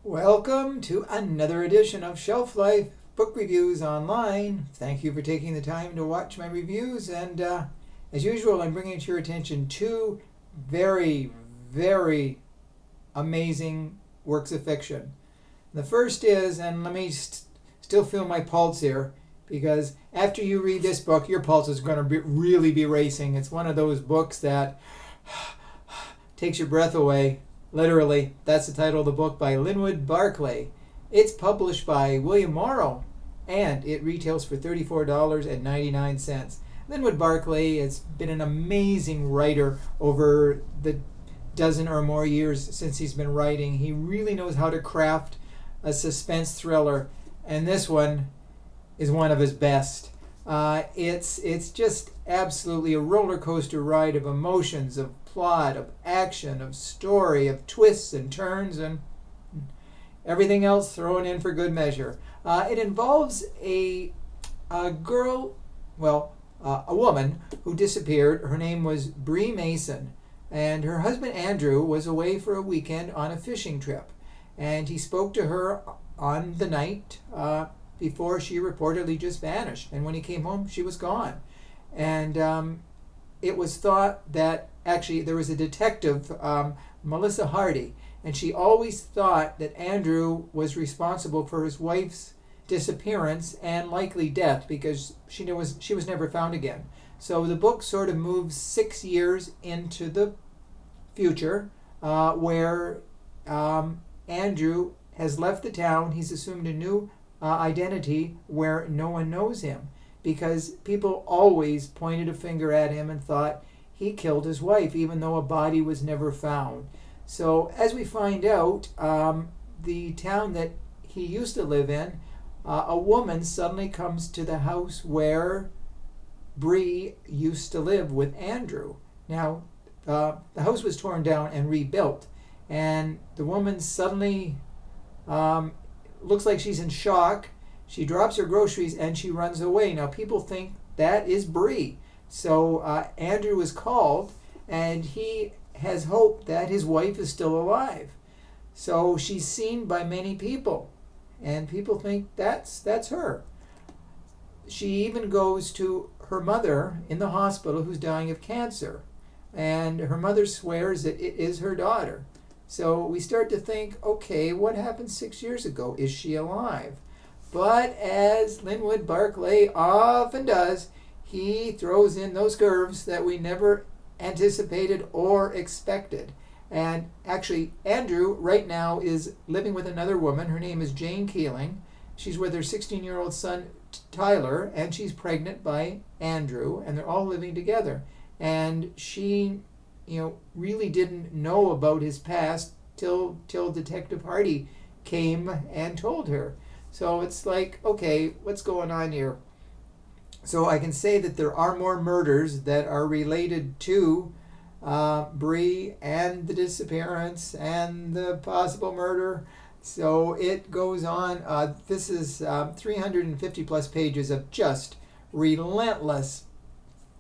Welcome to another edition of Shelf Life Book Reviews Online. Thank you for taking the time to watch my reviews. And as usual, I'm bringing to your attention two very, very amazing works of fiction. The first is, and let me still feel my pulse here, because after you read this book, your pulse is going to really be racing. It's one of those books that takes your breath away. Literally, that's the title of the book by Linwood Barclay. It's published by William Morrow, and it retails for $34.99. Linwood Barclay has been an amazing writer over the dozen or more years since he's been writing. He really knows how to craft a suspense thriller, and this one is one of his best. It's just absolutely a roller coaster ride of emotions, of plot, of action, of story, of twists and turns, and everything else thrown in for good measure. It involves a girl, a woman who disappeared. Her name was Bree Mason, and her husband Andrew was away for a weekend on a fishing trip, and he spoke to her on the night before she reportedly just vanished. And when he came home, she was gone. And it was thought that actually there was a detective, Melissa Hardy, and she always thought that Andrew was responsible for his wife's disappearance and likely death because she was never found again. So the book sort of moves 6 years into the future, where Andrew has left the town. He's assumed a new identity where no one knows him, because people always pointed a finger at him and thought he killed his wife, even though a body was never found. So as we find out, the town that he used to live in, a woman suddenly comes to the house where Bree used to live with Andrew. Now, the house was torn down and rebuilt, and the woman suddenly looks like she's in shock. She drops her groceries and she runs away. Now people think that is Bree. So Andrew is called, and he has hope that his wife is still alive. So she's seen by many people, and people think that's her. She even goes to her mother in the hospital who's dying of cancer, and her mother swears that it is her daughter. So we start to think, okay, what happened 6 years ago? Is she alive? But as Linwood Barclay often does, he throws in those curves that we never anticipated or expected. And actually, Andrew right now is living with another woman. Her name is Jane Keeling. She's with her 16-year-old son, Tyler, and she's pregnant by Andrew, and they're all living together. And she really didn't know about his past till Detective Hardy came and told her. So it's like, okay, what's going on here? So I can say that there are more murders that are related to Bree and the disappearance and the possible murder. So it goes on. This is 350 plus pages of just relentless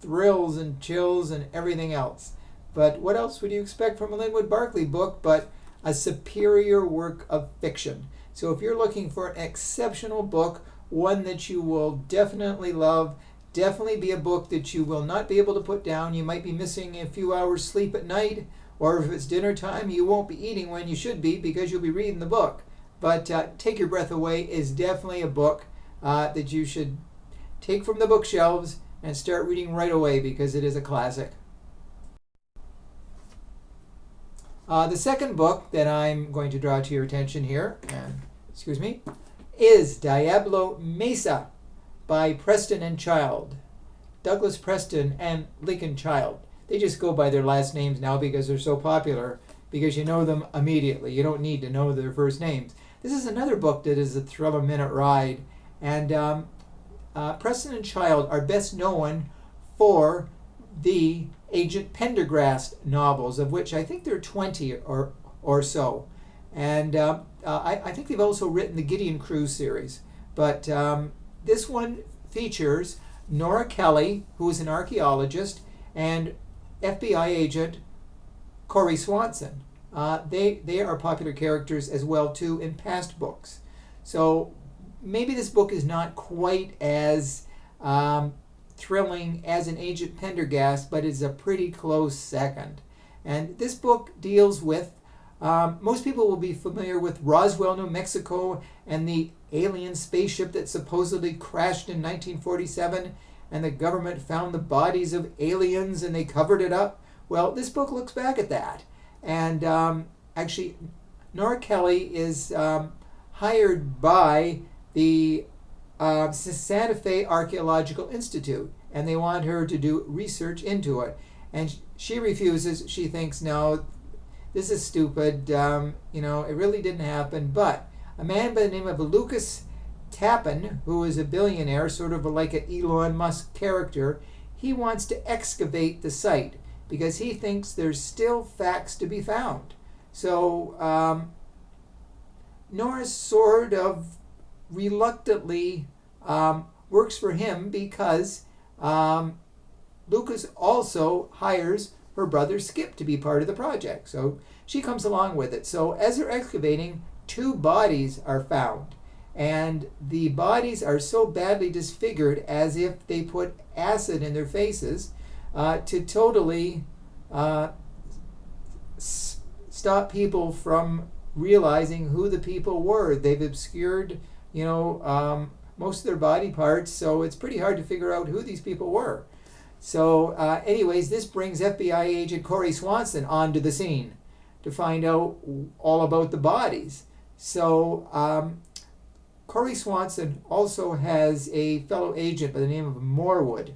thrills and chills and everything else. But what else would you expect from a Linwood Barclay book but a superior work of fiction? So if you're looking for an exceptional book, one that you will definitely love, definitely be a book that you will not be able to put down. You might be missing a few hours sleep at night, or if it's dinner time, you won't be eating when you should be because you'll be reading the book. But Take Your Breath Away is definitely a book that you should take from the bookshelves and start reading right away because it is a classic. The second book that I'm going to draw to your attention here, is DIABLO MESA by Preston Child. Douglas Preston and Lincoln Child. They just go by their last names now because they're so popular, because you know them immediately. You don't need to know their first names. This is another book that is a thriller-minute ride. And Preston Child are best known for the Agent Pendergrast novels, of which I think there are 20 or so. And I think they've also written the Gideon Crew series. But this one features Nora Kelly, who is an archaeologist, and FBI agent Corey Swanson. they are popular characters as well too in past books. So maybe this book is not quite as thrilling as an Agent Pendergast, but it's a pretty close second. And this book deals with, most people will be familiar with Roswell, New Mexico, and the alien spaceship that supposedly crashed in 1947, and the government found the bodies of aliens and they covered it up. Well, this book looks back at that. And actually, Nora Kelly is hired by the Santa Fe Archaeological Institute, and they want her to do research into it. And she refuses. She thinks, no, this is stupid. It really didn't happen. But a man by the name of Lucas Tappan, who is a billionaire, sort of like an Elon Musk character, he wants to excavate the site because he thinks there's still facts to be found. So Nora sort of reluctantly works for him because Lucas also hires her brother Skip to be part of the project. So she comes along with it. So as they're excavating, 2 bodies are found. And the bodies are so badly disfigured as if they put acid in their faces to totally stop people from realizing who the people were. They've obscured, most of their body parts, so it's pretty hard to figure out who these people were. So anyways, this brings FBI agent Corey Swanson onto the scene to find out all about the bodies. So Corey Swanson also has a fellow agent by the name of Morwood,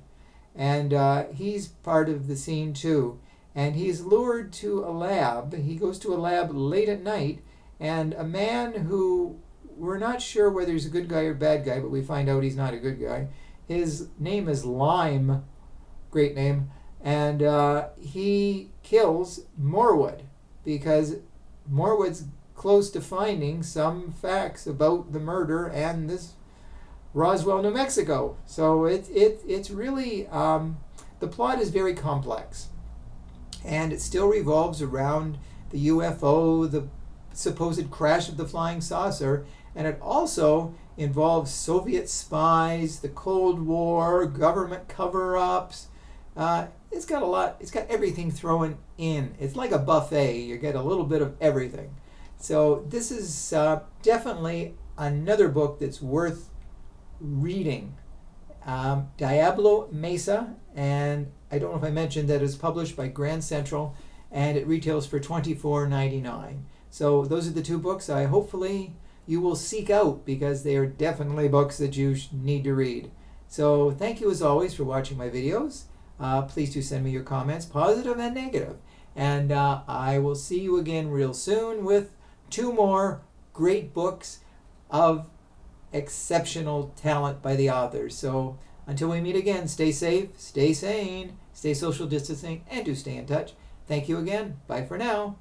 and he's part of the scene too. And he's lured to a lab. He goes to a lab late at night, and a man who we're not sure whether he's a good guy or bad guy, but we find out he's not a good guy. His name is Lime, great name, and he kills Morwood because Morwood's close to finding some facts about the murder and this Roswell, New Mexico. So it's really, the plot is very complex. And it still revolves around the UFO, the supposed crash of the flying saucer, and it also involves Soviet spies, the Cold War, government cover-ups. It's got a lot, it's got everything thrown in. It's like a buffet. You get a little bit of everything. So this is definitely another book that's worth reading. DIABLO MESA, and I don't know if I mentioned that it's published by Grand Central, and it retails for $24.99. So those are the 2 books hopefully you will seek out because they are definitely books that you need to read. So thank you as always for watching my videos. Please do send me your comments, positive and negative. And I will see you again real soon with 2 more great books of exceptional talent by the authors. So until we meet again, stay safe, stay sane, stay social distancing, and do stay in touch. Thank you again. Bye for now.